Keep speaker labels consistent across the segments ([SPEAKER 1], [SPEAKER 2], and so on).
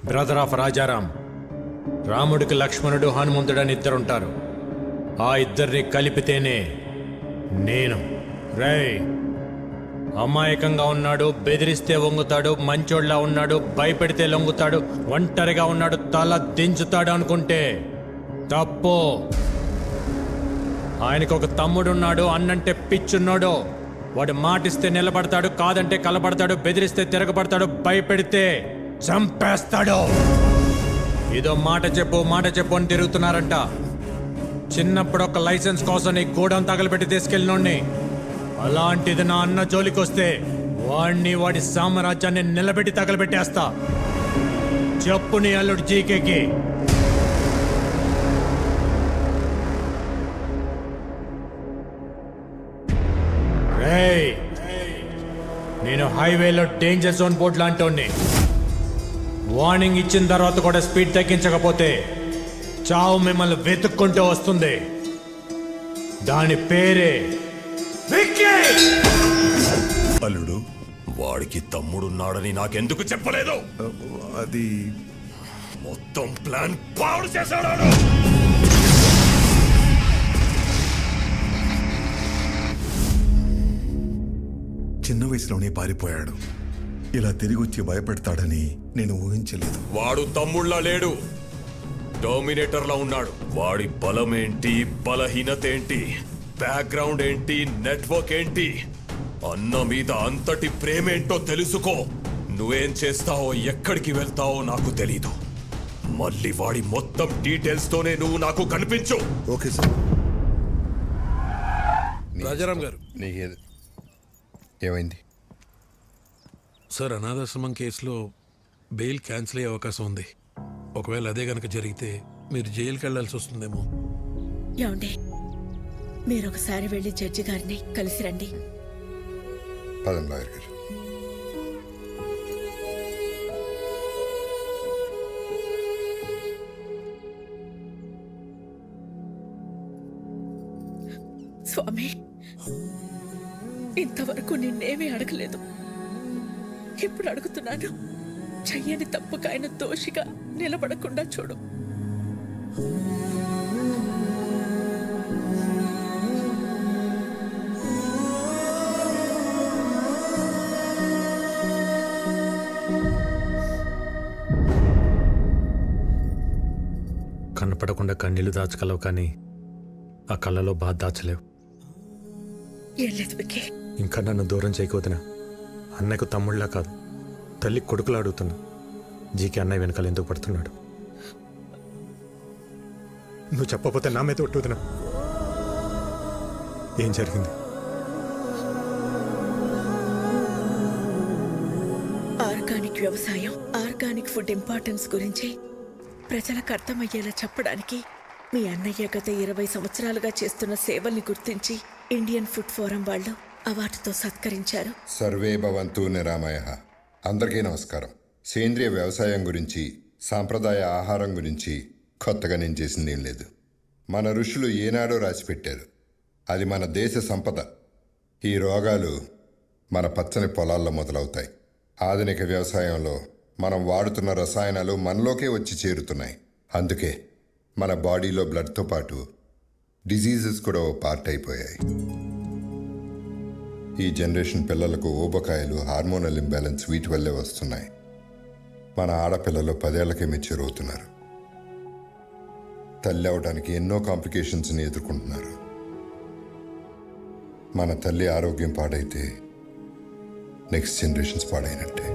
[SPEAKER 1] Brother of Rajaram. రాముడికి లక్ష్మణుడు హనుమంతుడని ఇద్దరుంటారు. ఆ ఇద్దరిని కలిపితేనే నేను. రేయ్, అమాయకంగా ఉన్నాడు, బెదిరిస్తే వంగుతాడు, మంచోడ్లా ఉన్నాడు, భయపెడితే లొంగుతాడు, ఒంటరిగా ఉన్నాడు, తల దించుతాడు అనుకుంటే తప్పు. ఆయనకు ఒక తమ్ముడున్నాడు, అన్నంటే పిచ్చున్నాడు. వాడు మాటిస్తే నిలబడతాడు, కాదంటే కలబడతాడు, బెదిరిస్తే తిరగబడతాడు, భయపెడితే చంపేస్తాడు. ఇదో మాట చెప్పు అని తిరుగుతున్నారంట. చిన్నప్పుడు ఒక లైసెన్స్ కోసం నీ గోడం తగలబెట్టి తీసుకెళ్ళినోడ్ని. అలాంటిది నా అన్న జోలికొస్తే వాడిని, వాడి సామ్రాజ్యాన్ని నిలబెట్టి తగలబెట్టేస్తా. చెప్పు నీ అల్లుడు జీకేకి. రేయ్, నేను హైవేలో డేంజర్ జోన్ బోర్డు లాంటోడ్ని. వార్నింగ్ ఇచ్చిన తర్వాత కూడా స్పీడ్ తగ్గించకపోతే చావు మిమ్మల్ని వెతుక్కుంటూ వస్తుంది. దాని పేరే విక్కీ.
[SPEAKER 2] అల్లుడు, వాడికి తమ్ముడున్నాడని నాకెందుకు చెప్పలేదు?
[SPEAKER 3] అది
[SPEAKER 2] మొత్తం ప్లాన్ పాడు చేశాడు.
[SPEAKER 3] చిన్న వయసులోనే పారిపోయాడు. ఇలా తిరిగి వచ్చి భయపెడతాడని నేను ఊహించలేదు.
[SPEAKER 2] వాడు తమ్ముళ్ళ లేడు, డామినేటర్లా ఉన్నాడు. వాడి బలం ఏంటి, బలహీనత ఏంటి, బ్యాక్గ్రౌండ్ ఏంటి, నెట్వర్క్ ఏంటి, అన్న మీద అంతటి ప్రేమేంటో తెలుసుకో. నువ్వేం చేస్తావో, ఎక్కడికి వెళ్తావో నాకు తెలీదు. మళ్ళీ వాడి మొత్తం డీటెయిల్స్ తోనే నువ్వు నాకు కనిపించు.
[SPEAKER 3] Okay sir.
[SPEAKER 4] రాజారాం గారు,
[SPEAKER 3] ఏమైంది
[SPEAKER 4] సార్? అనాథాశ్రమం కేసులో బెయిల్ క్యాన్సిల్ అయ్యే అవకాశం ఉంది. ఒకవేళ అదే గనక జరిగితే మీరు జైలుకి వెళ్లాల్సి వస్తుందేమో.
[SPEAKER 5] ఏమండి, మీరు ఒకసారి వెళ్ళి జడ్జి గారిని కలిసి రండి.
[SPEAKER 3] పదం లాయర్ గారు.
[SPEAKER 5] స్వామి, ఇంతవరకు నిన్నేమీ అడగలేదు. ఇప్పుడు అడుగుతున్నాను. చెయ్యని తప్పుకు ఆయన దోషిగా నిలబడకుండా చూడు.
[SPEAKER 1] కనపడకుండా కన్నీళ్లు దాచగలవు, కానీ ఆ కళ్ళలో బాధ దాచలేవు.
[SPEAKER 5] ఏం లేదు విక్కీ.
[SPEAKER 1] ఇంకా నన్ను దూరం చేయకపోతున్నా. అన్నయ్యకు తమ్ముళ్ళలా కాదు, తల్లి కొడుకులా అడుగుతున్నా. జీకే అన్నయ్య వెనకాల ఎందుకు పడుతున్నాడు? నువ్వు చెప్పకపోతే నా మీద ఒట్టుతున్నా. ఏం జరిగింది?
[SPEAKER 5] ఆర్గానిక్ వ్యవసాయం, ఆర్గానిక్ ఫుడ్ ఇంపార్టెన్స్ గురించి ప్రజలకు అర్థమయ్యేలా చెప్పడానికి మీ అన్నయ్య గత 20 సంవత్సరాలుగా చేస్తున్న సేవల్ని గుర్తించి ఇండియన్ ఫుడ్ ఫోరం వాళ్ళు అవార్డుతో సత్కరించారు.
[SPEAKER 6] సర్వే భవంతు నిరామయః. అందరికీ నమస్కారం. సేంద్రియ వ్యవసాయం గురించి, సాంప్రదాయ ఆహారం గురించి కొత్తగా నేను చేసింది ఏం లేదు. మన ఋషులు ఏనాడో రాసిపెట్టారు. అది మన దేశ సంపద. ఈ రోగాలు మన పచ్చని పొలాల్లో మొదలవుతాయి. ఆధునిక వ్యవసాయంలో మనం వాడుతున్న రసాయనాలు మనలోకే వచ్చి చేరుతున్నాయి. అందుకే మన బాడీలో బ్లడ్తో పాటు డిజీజెస్ కూడా ఓ పార్ట్ అయిపోయాయి. ఈ జనరేషన్ పిల్లలకు ఊబకాయలు, హార్మోనల్ ఇంబ్యాలెన్స్ వీటి వల్లే వస్తున్నాయి. మన ఆడపిల్లలు 10 ఏళ్లకే మెచ్యూర్ అవుతున్నారు. తల్లి అవడానికి ఎన్నో కాంప్లికేషన్స్ని ఎదుర్కొంటున్నారు. మన తల్లి ఆరోగ్యం పాడైతే నెక్స్ట్ జనరేషన్స్ పాడైనట్టే.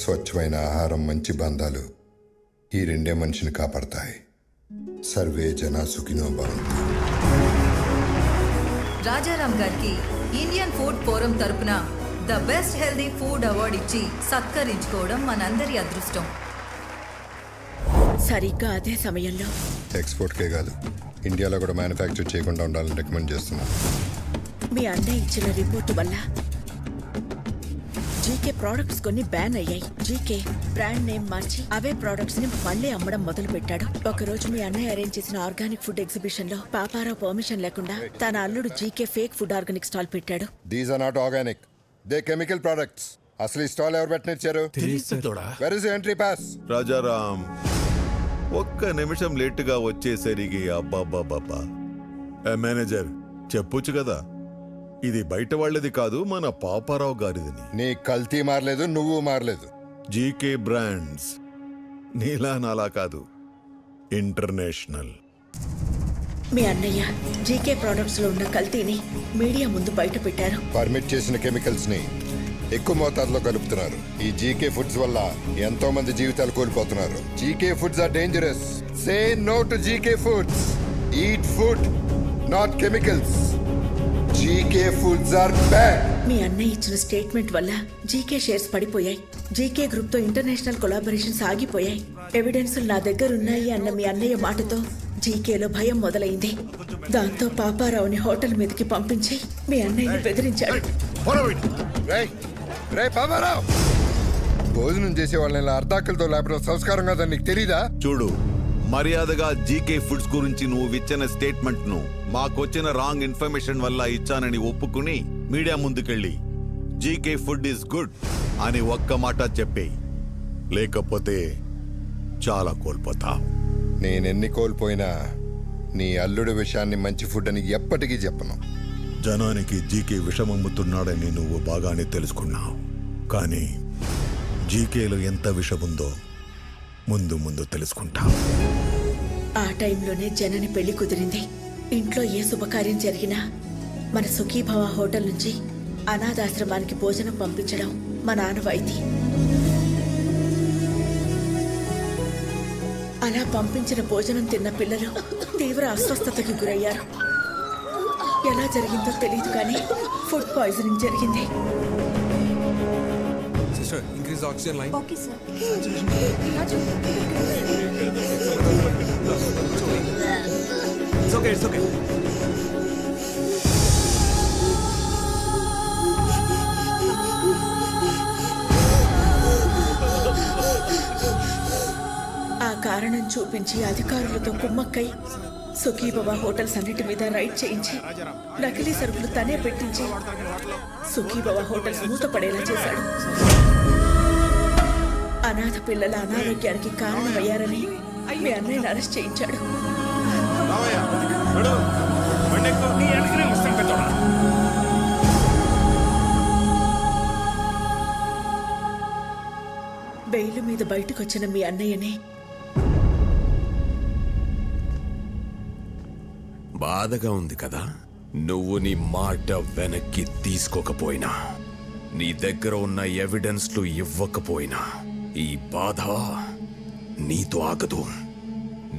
[SPEAKER 6] స్వచ్ఛమైన ఆహారం, మంచి బంధాలు ఈ రెండే మనిషిని కాపాడతాయి. సర్వే జన సుఖినో భవంతు.
[SPEAKER 7] రాజారాం గారికి ఇండియన్ ఫుడ్ ఫోరం తరపున the best healthy food award ఇచ్చి సత్కరించుకోవడం మనందరి అదృష్టం.
[SPEAKER 5] సరిగ్గా అదే సమయంలో
[SPEAKER 6] ఎక్స్పోర్ట్కే కాదు, ఇండియాలో కూడా మ్యానుఫ్యాక్చర్ చేయకుండా ఉండాలని రికమెండ్ చేస్తున్నాను.
[SPEAKER 5] మీ అన్నయ్య ఇచ్చిన రిపోర్టు వల్ల జీకే ప్రోడక్ట్స్ కొన్ని బ్యాన్ అయ్యాయి. జీకే బ్రాండ్ నేమ్ మార్చి అవే ప్రోడక్ట్స్ ని మళ్లీ అమ్మడం మొదలు పెట్టాడు. ఒకరోజు మీ అన్నయ్య అరేంజ్ చేసిన ఆర్గానిక్ ఫుడ్ ఎగ్జిబిషన్ లో పాపారావు పర్మిషన్ లేకుండా తన అల్లుడు GK fake food organic stall పెట్టాడు.
[SPEAKER 6] These are not organic, they chemical products. అసలు ఈ స్టాల్ ఎవరు పెట్టనిచ్చారు? Where is entry pass?
[SPEAKER 8] Rajaram ఒక్క నిమిషం లేటుగా వచ్చేసరికి అబ్బాబ్బాబ్బా. మేనేజర్ చెప్పొచ్చు కదా, ఇది బయట వాళ్ళది కాదు, మన పాపారావు గారిదని.
[SPEAKER 6] నీ కల్తీ మారలేదు, నువ్వు మారలేదు.
[SPEAKER 8] జీకే బ్రాండ్స్ నీలా నాలా కాదు, ఇంటర్నేషనల్.
[SPEAKER 5] మీ అన్నయ్య జీకే ప్రోడక్ట్స్ లో ఉన్న కల్తీని మీడియా ముందు బయట పెట్టారు.
[SPEAKER 6] పర్మిట్ చేసిన కెమికల్స్ ని ఎక్కువ మోతాదులో కలుపుతున్నారు. ఈ జీకే ఫుడ్స్ వల్ల ఎంతో మంది జీవితాలు కోల్పోతున్నారు. GK foods are dangerous. Say no to GK foods. Eat food, not chemicals. GK foods are bad.
[SPEAKER 5] మీ అన్నయ్య ఇచ్చిన స్టేట్మెంట్ వల్ల జీకే షేర్స్ పడిపోయాయి. జీకే గ్రూప్ తో ఇంటర్నేషనల్ కొలాబరేషన్స్ ఆగిపోయాయి. ఎవిడెన్స్ నా దగ్గర ఉన్నాయి అన్న మీ అన్నయ్య మాటతో జీకేలో భయం మొదలైంది. దాంతో పాపారావుని హోటల్ మీదకి పంపించి మీ అన్నయ్యని బెదిరించాడు.
[SPEAKER 6] భోజనం చేసే వాళ్ళని అర్ధాకలతో లేపడం సంస్కారం కాదని నీకు తెలీదా?
[SPEAKER 8] చూడు, మర్యాదగా జీకే ఫుడ్స్ గురించి నువ్వు ఇచ్చిన స్టేట్మెంట్ ను మాకొచ్చిన రాంగ్ ఇన్ఫర్మేషన్ వల్ల ఇచ్చానని ఒప్పుకుని మీడియా ముందుకెళ్ళి జీకే ఫుడ్ ఈస్ గుడ్ అని ఒక్క మాట చెప్పే, లేకపోతే చాలా కోల్పోతా.
[SPEAKER 6] నేనెన్ని కోల్పోయినా నీ అల్లుడి విషయాన్ని మంచి ఫుడ్ అని ఎప్పటికీ చెప్పను.
[SPEAKER 8] జనానికి జీకే విషమమ్ముతున్నాడని నువ్వు బాగానే తెలుసుకున్నావు, కానీ జీకేలో ఎంత విషముందో ముందు ముందు తెలుసుకుంటా.
[SPEAKER 5] ఆ టైంలోనే జనని పెళ్లి కుదిరింది. ఇంట్లో ఏ శుభకార్యం జరిగినా మన సుఖీభవ హోటల్ నుంచి అనాథాశ్రమానికి భోజనం పంపించడం మా ఆనవాయితీ. అలా పంపించిన భోజనం తిన్న పిల్లలు తీవ్ర అస్వస్థతకి గురయ్యారు. ఎలా జరిగిందో తెలియదు, కానీ ఫుడ్ పాయిజనింగ్ జరిగింది. ఆ కారణం చూపించి అధికారులతో కుమ్మక్కై సుఖీభవ హోటల్స్ అన్నిటి మీద రైడ్ చేయించి నకిలీ సరుకులు తనే పెట్టించి సుఖీభవ హోటల్స్ మూతపడేలా చేశాడు. అనాథ పిల్లల అనారోగ్యానికి కారణమయ్యారని మీ అన్నయ్యని అరెస్ట్ చేయించాడు. బెయిల్ మీద బయటకొచ్చిన మీ అన్నయ్యని
[SPEAKER 2] బాధగా ఉంది కదా. నువ్వు నీ మాట వెనక్కి తీసుకోకపోయినా, నీ దగ్గర ఉన్న ఎవిడెన్స్లు ఇవ్వకపోయినా ఈ బాధ నీతో ఆగదు.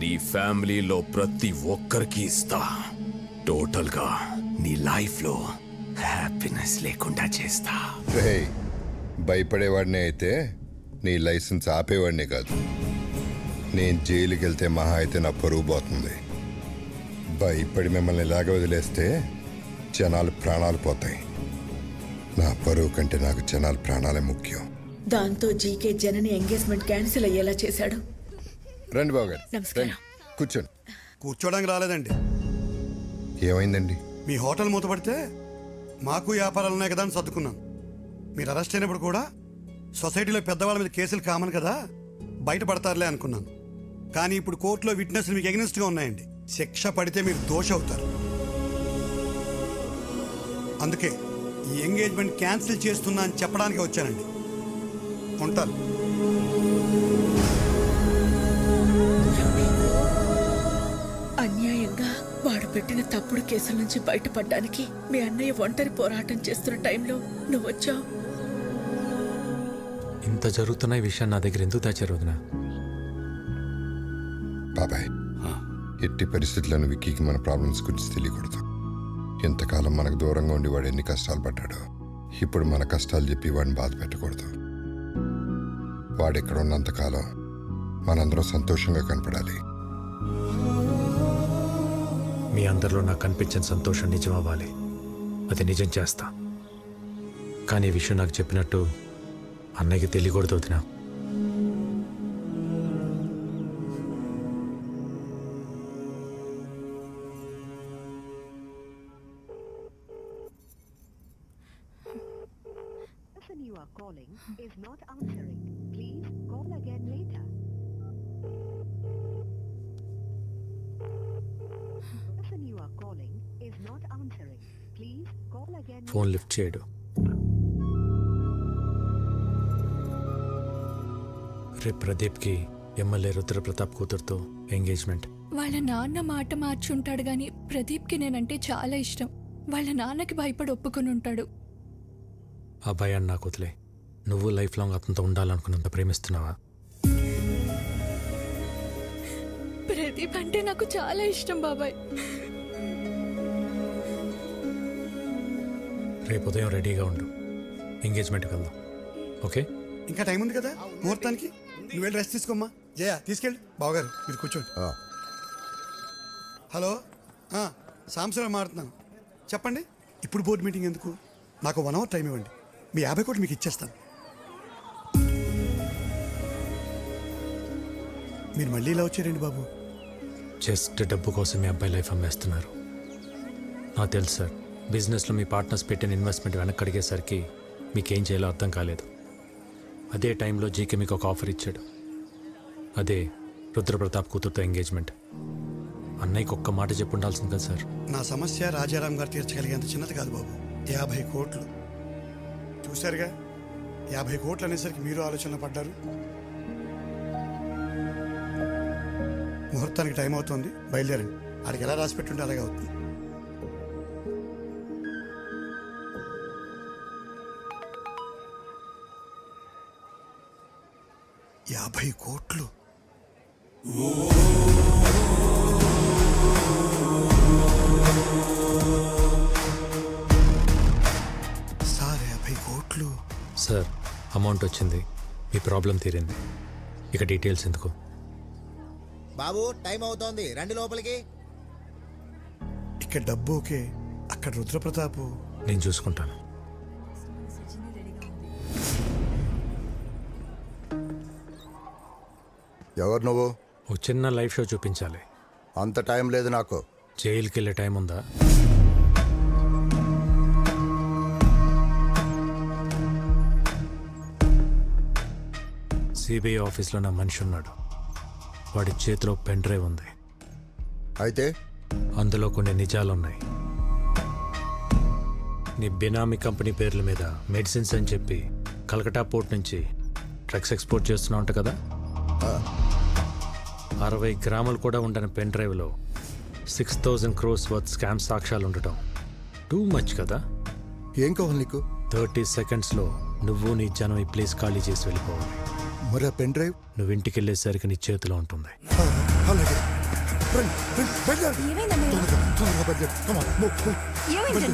[SPEAKER 2] నీ ఫ్యామిలీలో ప్రతి ఒక్కరికి ఇస్తా. టోటల్గా నీ లైఫ్లో హ్యాపీనెస్ లేకుండా చేస్తా.
[SPEAKER 6] భయపడేవాడినే అయితే నీ లైసెన్స్ ఆపేవాడినే కాదు. నేను జైలుకి వెళ్తే మహా అయితే నా పరువు పోతుంది. భయపడి మిమ్మల్ని ఇలాగ వదిలేస్తే జనాలు ప్రాణాలు పోతాయి. నా పరువు కంటే నాకు జనాల ప్రాణాలే ముఖ్యం.
[SPEAKER 5] దాంతో జీకే జనని ఎంగేజ్మెంట్ క్యాన్సిల్ అయ్యేలా చేశాడు.
[SPEAKER 6] రండి బాబు గారు,
[SPEAKER 5] నమస్కారం.
[SPEAKER 6] కూర్చోండి.
[SPEAKER 9] కూర్చోడానికి రాలేదండి.
[SPEAKER 6] ఏమైందండి?
[SPEAKER 9] మీ హోటల్ మూతపడితే మాకు వ్యాపారాలు ఉన్నాయి కదా అని సర్దుకున్నాను. మీరు అరెస్ట్ అయినప్పుడు కూడా సొసైటీలో పెద్దవాళ్ళ మీద కేసులు కామన్ కదా, బయటపడతారులే అనుకున్నాను. కానీ ఇప్పుడు కోర్టులో విట్నెస్లు మీకు ఎగనెస్ట్గా ఉన్నాయండి. శిక్ష పడితే మీరు దోషి అవుతారు. అందుకే ఈ ఎంగేజ్మెంట్ క్యాన్సిల్ చేస్తున్నా అని చెప్పడానికి వచ్చానండి. ఉంటాను.
[SPEAKER 5] అన్యాయంగా వాడు పెట్టిన తప్పుడు కేసుల నుంచి బయటపడడానికి మీ అన్నయ్య ఒంటరి పోరాటం చేస్తున్న టైంలో నువ్వు వచ్చావు.
[SPEAKER 1] ఇంత జరుగుతున్న ఈ విషయం నా దగ్గర ఎందుకు దాచారు వదినా?
[SPEAKER 6] బాబాయ్, ఎట్టి పరిస్థితులను విక్కీకి మన ప్రాబ్లమ్స్ గురించి తెలియకూడదు. ఎంతకాలం మనకు దూరంగా ఉండి వాడు ఎన్ని కష్టాలు పడ్డాడో ఇప్పుడు మన కష్టాలు చెప్పి వాడిని బాధ పెట్టకూడదు. వాడెక్కడ ఉన్నంతకాలం మనందరం సంతోషంగా కనపడాలి.
[SPEAKER 1] మీ అందరిలో నాకు కనిపించిన సంతోషం నిజం అవ్వాలి. అది నిజం చేస్తా. కానీ ఈ విషయం నాకు చెప్పినట్టు అన్నయ్యకి తెలియకూడదు వదినా.
[SPEAKER 10] You are calling is not answering. Please call again later. The person you are calling is not answering. Please call again.
[SPEAKER 1] Phone lift చేయడు. రేపు ప్రదీప్కి ఎమ్మెల్యే రుద్రప్రతాప్ కూతురుతో ఎంగేజ్మెంట్.
[SPEAKER 11] వాళ్ళ నాన్న మాట మార్చుంటాడు గాని ప్రదీప్కి నేనంటే చాలా ఇష్టం. వాళ్ళ నాన్నకి భయపడి ఒప్పుకొని ఉంటాడు.
[SPEAKER 1] ఆ భయాన్ని నాకు వదిలే. నువ్వు లైఫ్ లాంగ్ అతనితో ఉండాలనుకున్నంత ప్రేమిస్తున్నావా?
[SPEAKER 11] ప్రదీప్ అంటే నాకు చాలా ఇష్టం బాబాయ్.
[SPEAKER 1] రేపు ఉదయం రెడీగా ఉండు. ఎంగేజ్మెంట్కి వెళ్దాం. ఓకే?
[SPEAKER 9] ఇంకా టైం ఉంది కదా ముహూర్తానికి. నువ్వు వెళ్ళి రెస్ట్ తీసుకోమ్మా. జయ తీసుకెళ్ళి. బావగారు మీరు కూర్చోండి. హలో, సాంసరావు మాట్లాడుతున్నాను. చెప్పండి. ఇప్పుడు బోర్డు మీటింగ్ ఎందుకు? నాకు 1 hour టైం ఇవ్వండి. మీ 50 కోట్లు మీకు ఇచ్చేస్తాను. మీరు మళ్ళీ ఇలా వచ్చారండి బాబు.
[SPEAKER 1] జస్ట్ డబ్బు కోసం మీ అబ్బాయి లైఫ్ అమ్మేస్తున్నారు. నాకు తెలుసు సార్. బిజినెస్లో మీ పార్ట్నర్స్ పెట్టిన ఇన్వెస్ట్మెంట్ వెనక్కి అడిగేసరికి మీకేం చేయాలో అర్థం కాలేదు. అదే టైంలో జీకే మీకు ఒక ఆఫర్ ఇచ్చాడు. అదే రుద్రప్రతాప్ కూతురుతో ఎంగేజ్మెంట్. అన్నయ్యకి ఒక్క మాట చెప్పు ఉండాల్సింది కదా సార్.
[SPEAKER 9] నా సమస్య రాజారాం గారు తీర్చగలిగేంత చిన్నది కాదు బాబు. 50 కోట్లు చూశారుగా. 50 కోట్లు అనేసరికి మీరు ఆలోచన పడ్డారు. ముహూర్తానికి టైం అవుతుంది, బయలుదేరండి. ఆడికి ఎలా రాసి పెట్టుంటే అలాగే అవుతుంది. యాభై కోట్లు సార్. 50 కోట్లు
[SPEAKER 1] సార్. అమౌంట్ వచ్చింది. మీ ప్రాబ్లం తీరింది. ఇక డీటెయిల్స్ ఎందుకు?
[SPEAKER 12] బాబు టైం అవుతోంది, రండి లోపలికి.
[SPEAKER 9] ఇక్కడ డబ్బు ఓకే, అక్కడ రుద్రప్రతాపు.
[SPEAKER 1] నేను చూసుకుంటాను.
[SPEAKER 13] ఎవరు నువ్వు?
[SPEAKER 1] ఓ చిన్న లైవ్ షో చూపించాలి.
[SPEAKER 13] అంత టైం లేదు నాకు.
[SPEAKER 1] జైలుకి వెళ్ళే టైం ఉందా? సిబిఐ ఆఫీస్లో నా మనిషి ఉన్నాడు. వాడి చేతిలో పెన్ డ్రైవ్ ఉంది.
[SPEAKER 13] అయితే
[SPEAKER 1] అందులో కొన్ని నిజాలున్నాయి. నీ బినామీ కంపెనీ పేర్ల మీద మెడిసిన్స్ అని చెప్పి కలకటా పోర్ట్ నుంచి డ్రగ్స్ ఎక్స్పోర్ట్ చేస్తున్నావు అంట కదా. 60 గ్రాములు కూడా ఉండని పెన్ డ్రైవ్లో 6000 crores వర్త్ స్కామ్ సాక్ష్యాలు ఉండటం టూ మచ్ కదా.
[SPEAKER 13] ఏం కావాలి నీకు?
[SPEAKER 1] 30 secondsలో నువ్వు నీ జనం ఈ ప్లేస్ ఖాళీ చేసి వెళ్ళిపోవాలి.
[SPEAKER 13] మరి ఆ పెన్ డ్రైవ్
[SPEAKER 1] నువ్వు ఇంటికి వెళ్ళేసరికి నీ చేతిలో ఉంటుంది.
[SPEAKER 11] ఏమైందండి?